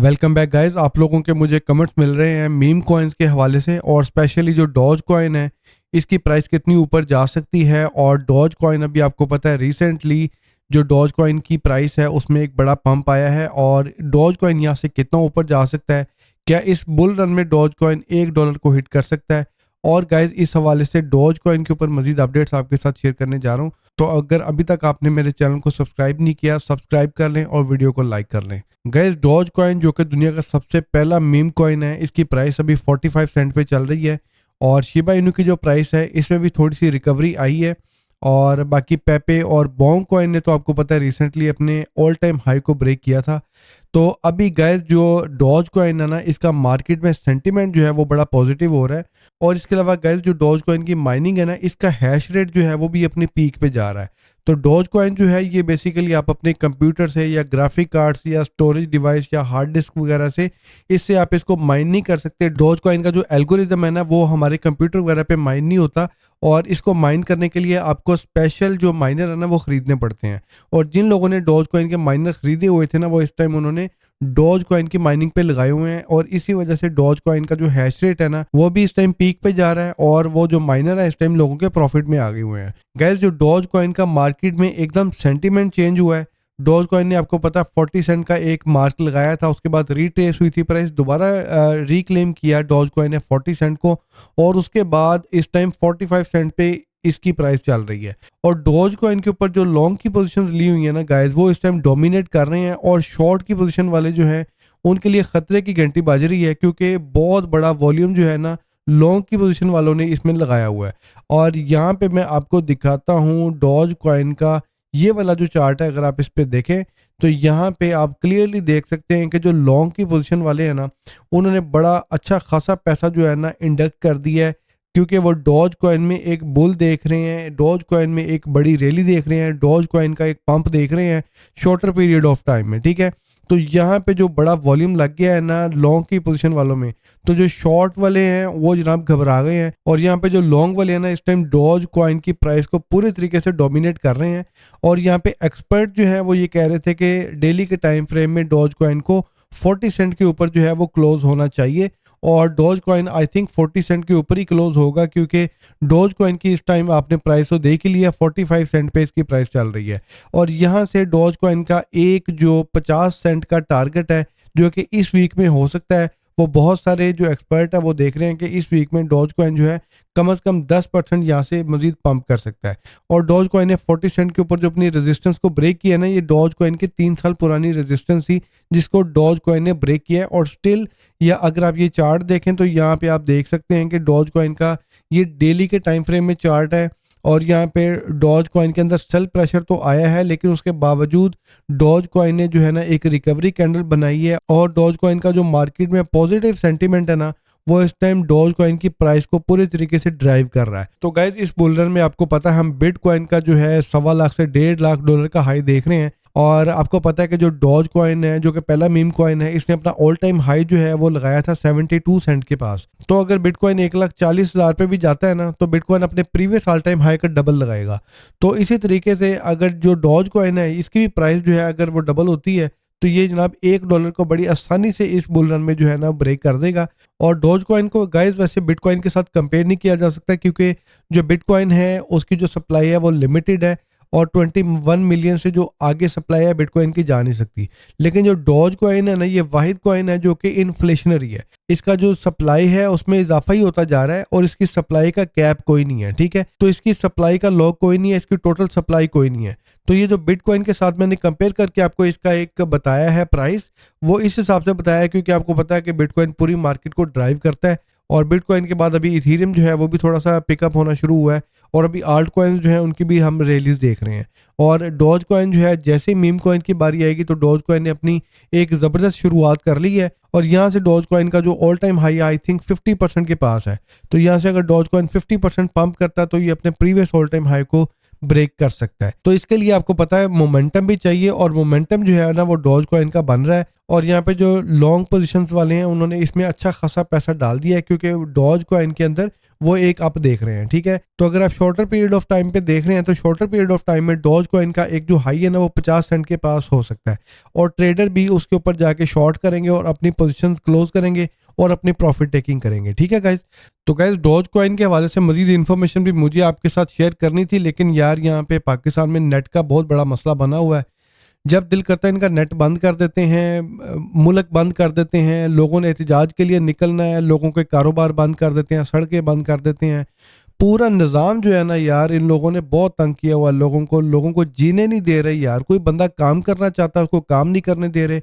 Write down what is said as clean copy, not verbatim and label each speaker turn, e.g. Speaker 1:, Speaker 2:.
Speaker 1: Welcome back guys. आप लोगों के मुझे कमेंट्स मिल रहे हैं मीम कॉइन्स के हवाले से, और स्पेशली जो डॉज कॉइन है इसकी प्राइस कितनी ऊपर जा सकती है। और डॉज कॉइन अभी आपको पता है रिसेंटली जो डॉज कॉइन की प्राइस है उसमें एक बड़ा पंप आया है, और डॉज कॉइन यहाँ से कितना ऊपर जा सकता है, क्या इस बुल रन में डॉज कॉइन $1 को हिट कर सकता है। और गाइज इस हवाले से डॉज कॉइन के ऊपर मजीद अपडेट्स आपके साथ शेयर करने जा रहा हूँ। तो अगर अभी तक आपने मेरे चैनल को सब्सक्राइब नहीं किया, सब्सक्राइब कर लें और वीडियो को लाइक कर लें। गैस डॉज कॉइन जो कि दुनिया का सबसे पहला मीम कॉइन है, इसकी प्राइस अभी 45 सेंट पे चल रही है। और शिबा इनू की जो प्राइस है इसमें भी थोड़ी सी रिकवरी आई है। और बाकी पेपे और बोंग कॉइन ने तो आपको पता है रिसेंटली अपने ऑल टाइम हाई को ब्रेक किया था। तो अभी गैस जो डॉज कॉइन है ना, इसका मार्केट में सेंटीमेंट जो है वो बड़ा पॉजिटिव हो रहा है। और इसके अलावा गैस जो डॉज कॉइन की माइनिंग है ना, इसका हैश रेट जो है वो भी अपने पीक पे जा रहा है। तो डॉज कॉइन जो है ये बेसिकली आप अपने कंप्यूटर से या ग्राफिक कार्ड से या स्टोरेज डिवाइस या हार्ड डिस्क वगैरह से इससे आप इसको माइन नहीं कर सकते। डॉज कॉइन का जो एल्गोरिदम है ना वो हमारे कंप्यूटर वगैरह पे माइन नहीं होता, और इसको माइन करने के लिए आपको स्पेशल जो माइनर है ना वो खरीदने पड़ते हैं। और जिन लोगों ने डॉज कॉइन के माइनर खरीदे हुए थे ना, वो इस टाइम उन्होंने डॉज कॉइन की माइनिंग पे लगाए हुए हैं, और इसी वजह से डॉज कॉइन का जो हैश रेट है ना वो भी इस टाइम पीक पे जा रहा है, और वो जो माइनर है इस टाइम लोगों के प्रॉफिट में आ गए हुए हैं। गैस जो डॉज कॉइन का मार्केट में एकदम सेंटीमेंट चेंज हुआ है। डॉज कॉइन ने आपको पता 40 सेंट का एक मार्क लगाया था, उसके बाद रिट्रेस हुई थी प्राइस, दोबारा रिक्लेम किया डॉज कॉइन ने 40 सेंट को, और उसके बाद इस टाइम 45 सेंट पे इसकी प्राइस चल रही है। और डॉज कॉइन के ऊपर जो लॉन्ग की पोजीशंस ली हुई है ना गाइस, वो इस टाइम डोमिनेट कर रहे हैं, और शॉर्ट की पोजीशन वाले जो हैं उनके लिए खतरे की घंटी बज रही है, क्योंकि बहुत बड़ा वॉल्यूम जो है ना लॉन्ग की पोजीशन वालों ने इसमें लगाया हुआ है। और यहाँ पे मैं आपको दिखाता हूँ डॉज कॉइन का ये वाला जो चार्ट है, अगर आप इस पे देखें तो यहाँ पे आप क्लियरली देख सकते हैं कि जो लॉन्ग की पोजीशन वाले हैं ना उन्होंने बड़ा अच्छा खासा पैसा जो है ना इंडक्ट कर दिया है, क्योंकि वो डॉज कॉइन में एक बुल देख रहे हैं, डॉज कॉइन में एक बड़ी रैली देख रहे हैं, डॉज कॉइन का एक पंप देख रहे हैं शॉर्टर पीरियड ऑफ टाइम में। ठीक है, तो यहाँ पे जो बड़ा वॉल्यूम लग गया है ना लॉन्ग की पोजीशन वालों में, तो जो शॉर्ट वाले हैं वो जनाब घबरा गए हैं, और यहाँ पे जो लॉन्ग वाले हैं ना इस टाइम डॉज कॉइन की प्राइस को पूरे तरीके से डोमिनेट कर रहे हैं। और यहाँ पे एक्सपर्ट जो है वो ये कह रहे थे कि डेली के टाइम फ्रेम में डॉज कॉइन को 40 सेंट के ऊपर जो है वो क्लोज होना चाहिए, और doge coin I think 40 cent के ऊपर ही क्लोज होगा, क्योंकि डॉज कॉइन की इस टाइम आपने प्राइस तो देख ही लिया, 45 सेंट पे इसकी प्राइस चल रही है। और यहाँ से डॉज कॉइन का एक जो 50 सेंट का टारगेट है जो कि इस वीक में हो सकता है, वो बहुत सारे जो एक्सपर्ट है वो देख रहे हैं कि इस वीक में डॉज कॉइन जो है कम से कम 10% यहाँ से मजीद पंप कर सकता है। और डॉज कॉइन ने 40 सेंट के ऊपर जो अपनी रेजिस्टेंस को ब्रेक किया ना, ये डॉज कॉइन की 3 साल पुरानी रेजिस्टेंस थी जिसको डॉज कॉइन ने ब्रेक किया है। और स्टिल या अगर आप ये चार्ट देखें तो यहाँ पे आप देख सकते हैं कि डॉज कॉइन का ये डेली के टाइम फ्रेम में चार्ट है, और यहाँ पे डॉज कॉइन के अंदर सेल प्रेशर तो आया है, लेकिन उसके बावजूद डॉज कॉइन ने जो है ना एक रिकवरी कैंडल बनाई है, और डॉज कॉइन का जो मार्केट में पॉजिटिव सेंटीमेंट है ना वो इस टाइम डॉज कॉइन की प्राइस को पूरे तरीके से ड्राइव कर रहा है। तो गाइज इस बुल रन में आपको पता है हम बिटकॉइन का जो है $1.25 से $1.5 का हाई देख रहे हैं। और आपको पता है कि जो डॉज कॉइन है जो कि पहला मीम कॉइन है, इसने अपना ऑल टाइम हाई जो है वो लगाया था 72 सेंट के पास। तो अगर बिटकॉइन 1,40,000 पे भी जाता है ना तो बिटकॉइन अपने प्रीवियस ऑल टाइम हाई का डबल लगाएगा। तो इसी तरीके से अगर जो डॉज कॉइन है इसकी भी प्राइस जो है अगर वो डबल होती है तो ये जनाब $1 को बड़ी आसानी से इस बुल रन में जो है ना ब्रेक कर देगा। और डॉज कॉइन को गाइस वैसे बिटकॉइन के साथ कंपेयर नहीं किया जा सकता, क्योंकि जो बिटकॉइन है उसकी जो सप्लाई है वो लिमिटेड है, और 21 मिलियन से जो आगे सप्लाई है बिटकॉइन की जा नहीं सकती। लेकिन जो डॉज कॉइन है ना ये वाहिद कॉइन है जो कि इन्फ्लेशनरी है, इसका जो सप्लाई है उसमें इजाफा ही होता जा रहा है, और इसकी सप्लाई का कैप कोई नहीं है। ठीक है, तो इसकी सप्लाई का लॉक कोई नहीं है, इसकी टोटल सप्लाई कोई नहीं है। तो ये जो बिटकॉइन के साथ मैंने कंपेयर करके आपको इसका एक बताया है प्राइस, वो इस हिसाब से बताया है क्योंकि आपको पता है कि बिटकॉइन पूरी मार्केट को ड्राइव करता है। और बिटकॉइन के बाद अभी इथीरियम जो है वो भी थोड़ा सा पिकअप होना शुरू हुआ है, और अभी आल्ट कॉइन्स जो है उनकी भी हम रिलीज देख रहे हैं। और डॉज कॉइन जो है जैसे मीम कॉइन की बारी आएगी तो डॉज कॉइन ने अपनी एक ज़बरदस्त शुरुआत कर ली है, और यहाँ से डॉज कॉइन का जो all time high I think 50% के पास है। तो यहाँ से अगर डॉज कॉइन 50% पंप करता है तो ये अपने प्रीवियस ऑल टाइम हाई को ब्रेक कर सकता है। तो इसके लिए आपको पता है मोमेंटम भी चाहिए, और मोमेंटम जो है ना वो डॉज कॉइन का बन रहा है। और यहाँ पे जो लॉन्ग पोजीशंस वाले हैं उन्होंने इसमें अच्छा खासा पैसा डाल दिया है, क्योंकि डॉज कॉइन के अंदर वो एक अप देख रहे हैं। ठीक है, तो अगर आप शॉर्टर पीरियड ऑफ टाइम पे देख रहे हैं तो शॉर्टर पीरियड ऑफ टाइम में डॉज कॉइन का एक जो हाई है ना वो 50 सेंट के पास हो सकता है, और ट्रेडर भी उसके ऊपर जाके शॉर्ट करेंगे और अपनी पोजीशंस क्लोज करेंगे और अपनी प्रॉफिट टेकिंग करेंगे। ठीक है गाइज, तो गाइज डॉज कॉइन के हवाले से मजीद इन्फॉर्मेशन भी मुझे आपके साथ शेयर करनी थी, लेकिन यार यहाँ पे पाकिस्तान में नेट का बहुत बड़ा मसला बना हुआ है। जब दिल करता है इनका नेट बंद कर देते हैं, मुल्क बंद कर देते हैं, लोगों ने एहतजाज के लिए निकलना है, लोगों के कारोबार बंद कर देते हैं, सड़कें बंद कर देते हैं। पूरा निज़ाम जो है ना यार, इन लोगों ने बहुत तंग किया हुआ है लोगों को जीने नहीं दे रहे यार। कोई बंदा काम करना चाहता है उसको काम नहीं करने दे रहे।